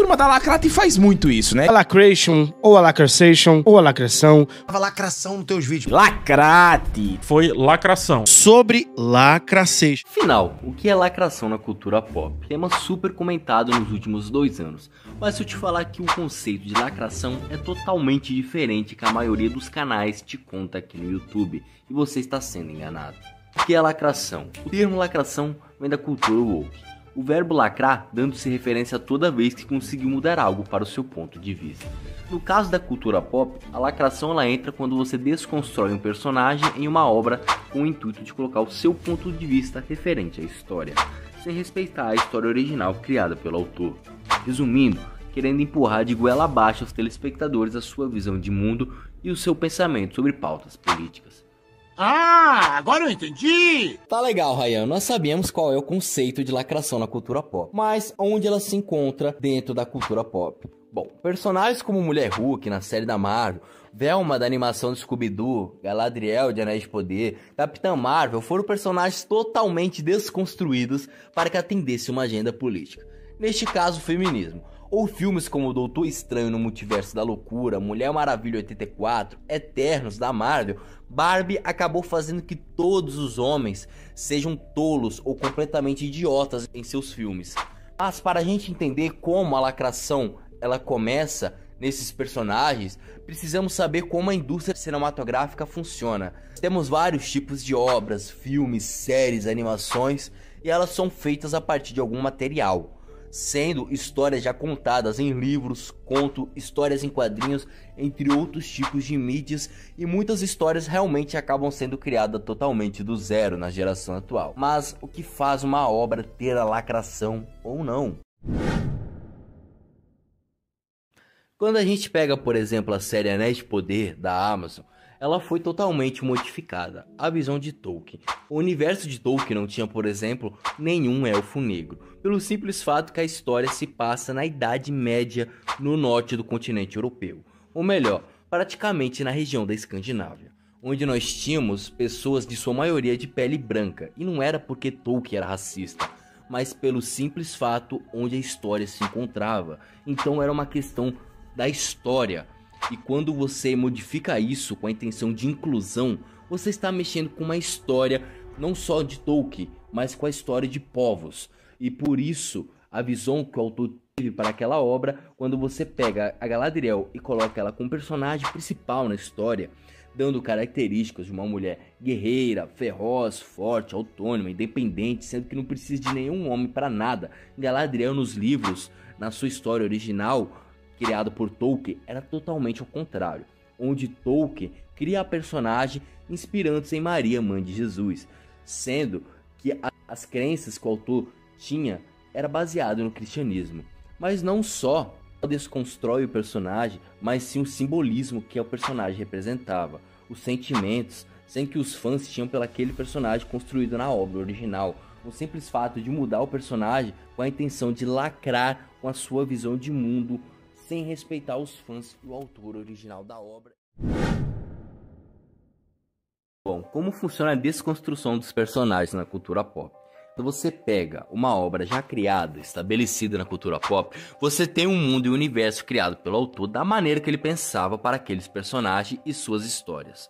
turma da Lacrate faz muito isso, né? A lacration, ou a lacração, ou a lacração. Tava lacração nos teus vídeos. Lacrate. Foi lacração. Sobre lacração. Afinal, o que é lacração na cultura pop? Tema super comentado nos últimos 2 anos. Mas se eu te falar que o conceito de lacração é totalmente diferente que a maioria dos canais te conta aqui no YouTube, e você está sendo enganado. O que é lacração? O termo lacração vem da cultura woke. O verbo lacrar dando-se referência a toda vez que conseguiu mudar algo para o seu ponto de vista. No caso da cultura pop, a lacração ela entra quando você desconstrói um personagem em uma obra com o intuito de colocar o seu ponto de vista referente à história, sem respeitar a história original criada pelo autor. Resumindo, querendo empurrar de goela abaixo aos telespectadores a sua visão de mundo e o seu pensamento sobre pautas políticas. Ah, agora eu entendi! Tá legal, Ryan, nós sabemos qual é o conceito de lacração na cultura pop, mas onde ela se encontra dentro da cultura pop? Bom, personagens como Mulher Hulk na série da Marvel, Velma da animação do Scooby-Doo, Galadriel de Anéis de Poder, Capitã Marvel foram personagens totalmente desconstruídos para que atendesse uma agenda política. Neste caso, o feminismo. Ou filmes como o Doutor Estranho no Multiverso da Loucura, Mulher Maravilha 84, Eternos da Marvel, Barbie acabou fazendo que todos os homens sejam tolos ou completamente idiotas em seus filmes. Mas para a gente entender como a lacração ela começa nesses personagens, precisamos saber como a indústria cinematográfica funciona. Temos vários tipos de obras, filmes, séries, animações, e elas são feitas a partir de algum material, sendo histórias já contadas em livros, conto, histórias em quadrinhos, entre outros tipos de mídias, e muitas histórias realmente acabam sendo criadas totalmente do zero na geração atual. Mas o que faz uma obra ter a lacração ou não? Quando a gente pega, por exemplo, a série Anéis de Poder da Amazon, ela foi totalmente modificada, a visão de Tolkien. O universo de Tolkien não tinha, por exemplo, nenhum elfo negro, pelo simples fato que a história se passa na Idade Média no norte do continente europeu, ou melhor, praticamente na região da Escandinávia, onde nós tínhamos pessoas de sua maioria de pele branca, e não era porque Tolkien era racista, mas pelo simples fato onde a história se encontrava. Então era uma questão da história. E quando você modifica isso com a intenção de inclusão, você está mexendo com uma história não só de Tolkien, mas com a história de povos. E por isso, a visão que o autor teve para aquela obra, quando você pega a Galadriel e coloca ela como personagem principal na história, dando características de uma mulher guerreira, feroz, forte, autônoma, independente, sendo que não precisa de nenhum homem para nada. Galadriel nos livros, na sua história original, criado por Tolkien, era totalmente ao contrário, onde Tolkien cria a personagem inspirando-se em Maria, mãe de Jesus, sendo que as crenças que o autor tinha era baseado no cristianismo. Mas não só desconstrói o personagem, mas sim o simbolismo que o personagem representava, os sentimentos, sem que os fãs tinham pelo aquele personagem construído na obra original. O simples fato de mudar o personagem com a intenção de lacrar com a sua visão de mundo, sem respeitar os fãs e o autor original da obra. Bom, como funciona a desconstrução dos personagens na cultura pop? Quando você pega uma obra já criada, estabelecida na cultura pop, você tem um mundo e um universo criado pelo autor da maneira que ele pensava para aqueles personagens e suas histórias.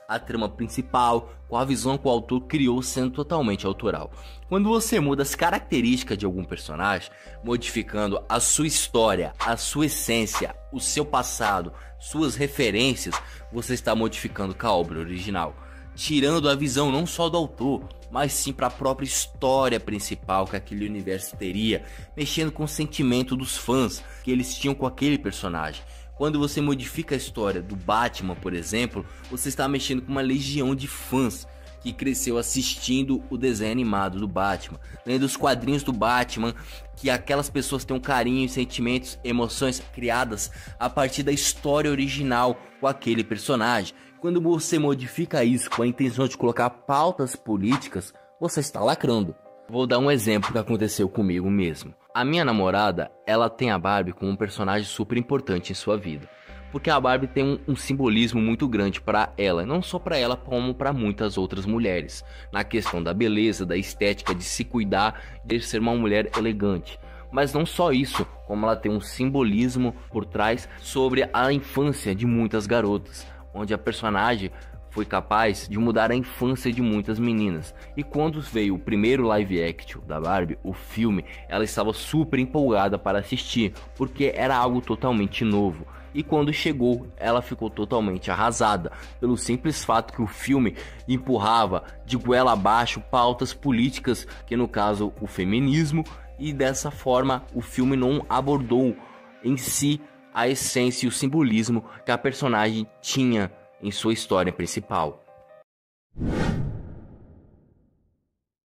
A trama principal, com a visão que o autor criou sendo totalmente autoral. Quando você muda as características de algum personagem, modificando a sua história, a sua essência, o seu passado, suas referências, você está modificando com a obra original, tirando a visão não só do autor, mas sim para a própria história principal que aquele universo teria, mexendo com o sentimento dos fãs que eles tinham com aquele personagem. Quando você modifica a história do Batman, por exemplo, você está mexendo com uma legião de fãs que cresceu assistindo o desenho animado do Batman, lendo os quadrinhos do Batman, que aquelas pessoas têm um carinho, sentimentos, emoções criadas a partir da história original com aquele personagem. Quando você modifica isso com a intenção de colocar pautas políticas, você está lacrando. Vou dar um exemplo que aconteceu comigo mesmo. A minha namorada, ela tem a Barbie como um personagem super importante em sua vida. Porque a Barbie tem um simbolismo muito grande para ela, não só para ela, como para muitas outras mulheres. Na questão da beleza, da estética, de se cuidar, de ser uma mulher elegante. Mas não só isso, como ela tem um simbolismo por trás sobre a infância de muitas garotas, onde a personagem foi capaz de mudar a infância de muitas meninas. E quando veio o primeiro live action da Barbie, o filme, ela estava super empolgada para assistir, porque era algo totalmente novo. E quando chegou, ela ficou totalmente arrasada, pelo simples fato que o filme empurrava de goela abaixo pautas políticas, que no caso o feminismo, e dessa forma o filme não abordou em si a essência e o simbolismo que a personagem tinha em sua história principal.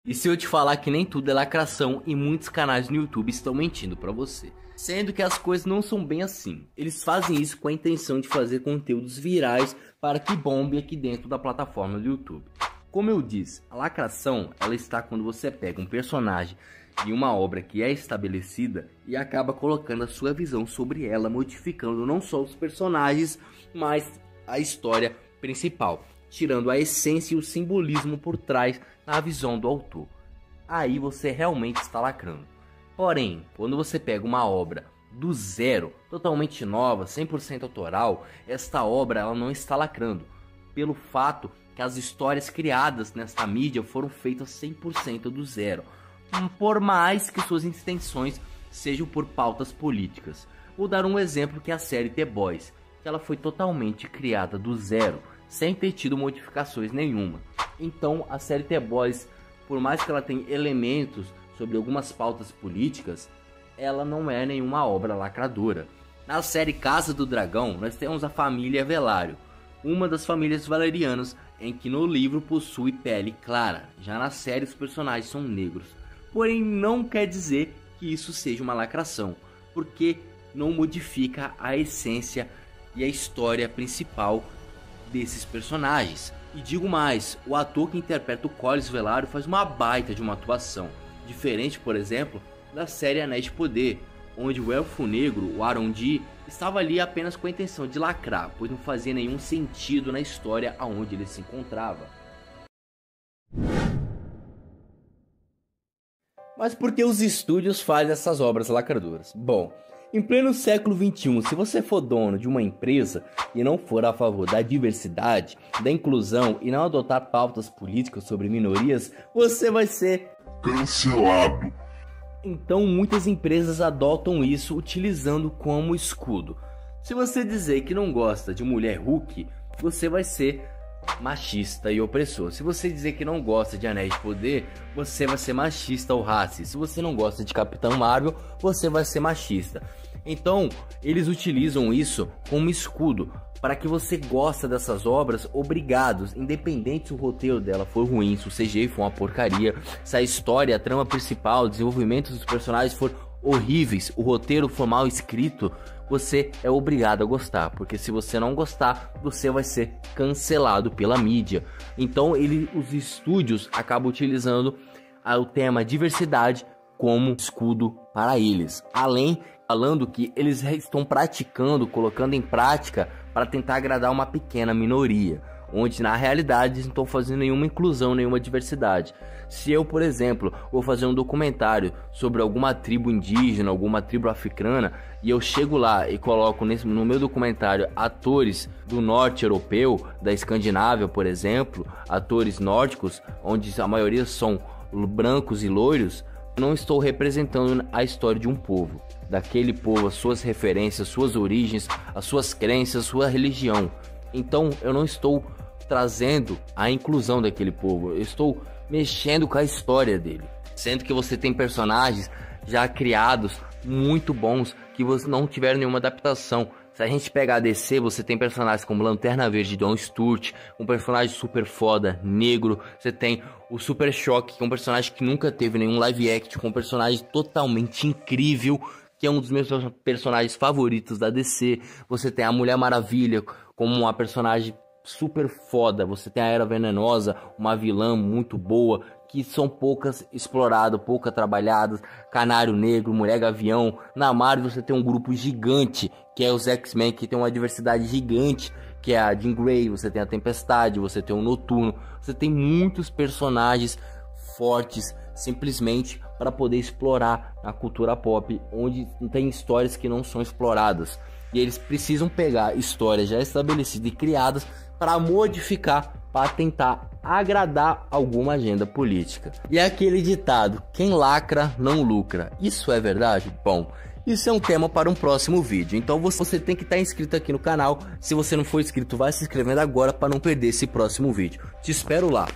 E se eu te falar que nem tudo é lacração e muitos canais no YouTube estão mentindo pra você? Sendo que as coisas não são bem assim. Eles fazem isso com a intenção de fazer conteúdos virais para que bombe aqui dentro da plataforma do YouTube. Como eu disse, a lacração ela está quando você pega um personagem de uma obra que é estabelecida e acaba colocando a sua visão sobre ela, modificando não só os personagens, mas a história principal, tirando a essência e o simbolismo por trás na visão do autor. Aí você realmente está lacrando. Porém, quando você pega uma obra do zero, totalmente nova, 100% autoral, esta obra ela não está lacrando, pelo fato que as histórias criadas nesta mídia foram feitas 100% do zero, por mais que suas intenções sejam por pautas políticas. Vou dar um exemplo que é a série The Boys, que ela foi totalmente criada do zero, sem ter tido modificações nenhuma. Então a série The Boys, por mais que ela tenha elementos sobre algumas pautas políticas, ela não é nenhuma obra lacradora. Na série Casa do Dragão, nós temos a família Velário, uma das famílias valerianas em que no livro possui pele clara. Já na série os personagens são negros. Porém não quer dizer que isso seja uma lacração, porque não modifica a essência e a história principal desses personagens. E digo mais, o ator que interpreta o Corlys Velário faz uma baita de uma atuação, diferente, por exemplo, da série Anéis de Poder, onde o elfo negro, o Arondi, estava ali apenas com a intenção de lacrar, pois não fazia nenhum sentido na história aonde ele se encontrava. Mas por que os estúdios fazem essas obras lacradoras? Bom, em pleno século XXI, se você for dono de uma empresa e não for a favor da diversidade, da inclusão e não adotar pautas políticas sobre minorias, você vai ser cancelado. Então muitas empresas adotam isso utilizando como escudo. Se você dizer que não gosta de mulher Hulk, você vai ser machista e opressor. Se você dizer que não gosta de Anéis de Poder, você vai ser machista ou racista. Se você não gosta de Capitão Marvel, você vai ser machista. Então, eles utilizam isso como escudo para que você goste dessas obras obrigados, independente se o roteiro dela for ruim, se o CGI for uma porcaria, se a história, a trama principal, o desenvolvimento dos personagens for horríveis, o roteiro for mal escrito, você é obrigado a gostar, porque se você não gostar, você vai ser cancelado pela mídia. Então os estúdios acabam utilizando o tema diversidade como escudo para eles, além falando que eles estão praticando, colocando em prática para tentar agradar uma pequena minoria, onde na realidade eles não estão fazendo nenhuma inclusão, nenhuma diversidade. Se eu, por exemplo, vou fazer um documentário sobre alguma tribo indígena, alguma tribo africana, e eu chego lá e coloco no meu documentário atores do norte europeu, da Escandinávia, por exemplo, atores nórdicos, onde a maioria são brancos e loiros, não estou representando a história de um povo, daquele povo, as suas referências, suas origens, as suas crenças, sua religião. Então eu não estou trazendo a inclusão daquele povo, eu estou mexendo com a história dele. Sendo que você tem personagens já criados, muito bons, que você não tiveram nenhuma adaptação. Se a gente pegar a DC, você tem personagens como Lanterna Verde, John Stewart, um personagem super foda, negro. Você tem o Super Choque, que é um personagem que nunca teve nenhum live action, um personagem totalmente incrível, que é um dos meus personagens favoritos da DC. Você tem a Mulher Maravilha como uma personagem super foda. Você tem a Era Venenosa, uma vilã muito boa, que são poucas exploradas, pouca trabalhadas. Canário Negro, Mulher Gavião. Na Marvel você tem um grupo gigante, que é os X-Men, que tem uma diversidade gigante, que é a Jean Grey. Você tem a Tempestade, você tem o Noturno. Você tem muitos personagens fortes, simplesmente para poder explorar a cultura pop, onde tem histórias que não são exploradas. E eles precisam pegar histórias já estabelecidas e criadas para modificar, para tentar agradar alguma agenda política. E é aquele ditado: quem lacra não lucra. Isso é verdade? Bom, isso é um tema para um próximo vídeo. Então você tem que estar inscrito aqui no canal. Se você não for inscrito, vai se inscrevendo agora para não perder esse próximo vídeo. Te espero lá.